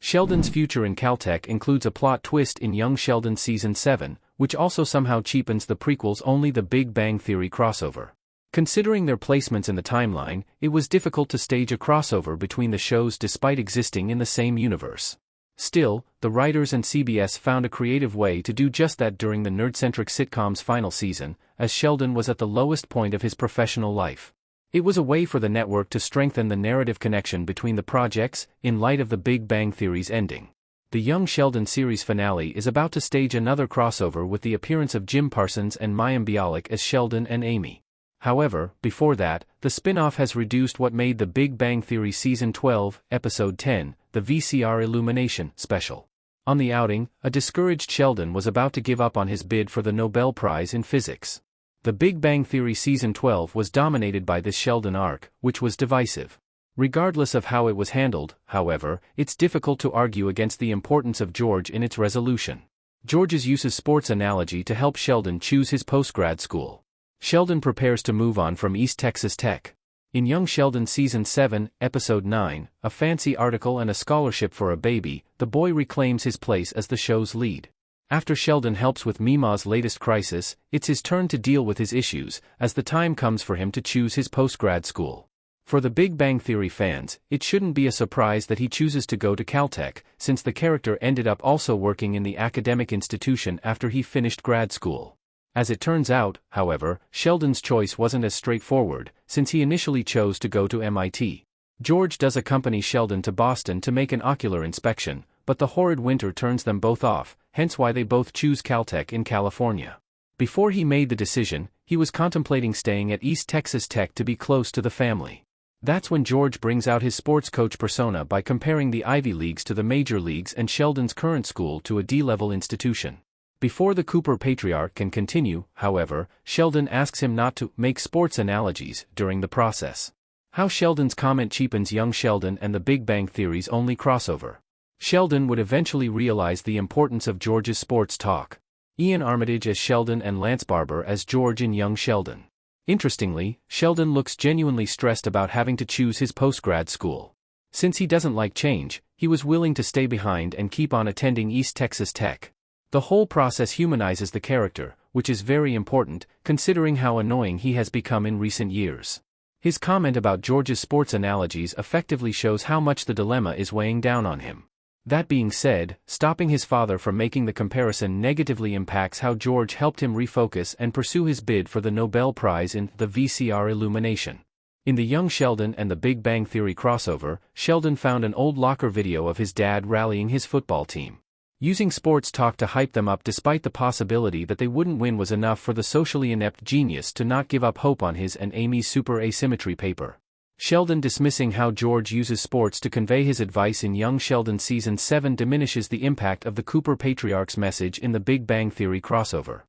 Sheldon's future in Caltech includes a plot twist in Young Sheldon Season 7, which also somehow cheapens the prequel's only The Big Bang Theory crossover. Considering their placements in the timeline, it was difficult to stage a crossover between the shows despite existing in the same universe. Still, the writers and CBS found a creative way to do just that during the nerd-centric sitcom's final season, as Sheldon was at the lowest point of his professional life. It was a way for the network to strengthen the narrative connection between the projects, in light of The Big Bang Theory's ending. The Young Sheldon series finale is about to stage another crossover with the appearance of Jim Parsons and Mayim Bialik as Sheldon and Amy. However, before that, the spin-off has reduced what made The Big Bang Theory Season 12, Episode 10, the VCR Illumination special. On the outing, a discouraged Sheldon was about to give up on his bid for the Nobel Prize in Physics. The Big Bang Theory Season 12 was dominated by this Sheldon arc, which was divisive. Regardless of how it was handled, however, it's difficult to argue against the importance of George in its resolution. George's uses sports analogy to help Sheldon choose his post-grad school. Sheldon prepares to move on from East Texas Tech. In Young Sheldon Season 7, Episode 9, a fancy article and a scholarship for a baby, the boy reclaims his place as the show's lead. After Sheldon helps with Mima's latest crisis, it's his turn to deal with his issues, as the time comes for him to choose his post-grad school. For the Big Bang Theory fans, it shouldn't be a surprise that he chooses to go to Caltech, since the character ended up also working in the academic institution after he finished grad school. As it turns out, however, Sheldon's choice wasn't as straightforward, since he initially chose to go to MIT. George does accompany Sheldon to Boston to make an ocular inspection, but the horrid winter turns them both off, hence why they both choose Caltech in California. Before he made the decision, he was contemplating staying at East Texas Tech to be close to the family. That's when George brings out his sports coach persona by comparing the Ivy Leagues to the major leagues and Sheldon's current school to a D-level institution. Before the Cooper patriarch can continue, however, Sheldon asks him not to make sports analogies during the process. How Sheldon's comment cheapens Young Sheldon and The Big Bang Theory's only crossover. Sheldon would eventually realize the importance of George's sports talk. Ian Armitage as Sheldon and Lance Barber as George in Young Sheldon. Interestingly, Sheldon looks genuinely stressed about having to choose his post-grad school. Since he doesn't like change, he was willing to stay behind and keep on attending East Texas Tech. The whole process humanizes the character, which is very important, considering how annoying he has become in recent years. His comment about George's sports analogies effectively shows how much the dilemma is weighing down on him. That being said, stopping his father from making the comparison negatively impacts how George helped him refocus and pursue his bid for the Nobel Prize in the VCR Illumination. In the Young Sheldon and The Big Bang Theory crossover, Sheldon found an old locker video of his dad rallying his football team. Using sports talk to hype them up despite the possibility that they wouldn't win was enough for the socially inept genius to not give up hope on his and Amy's super asymmetry paper. Sheldon dismissing how George uses sports to convey his advice in Young Sheldon Season 7 diminishes the impact of the Cooper patriarch's message in the Big Bang Theory crossover.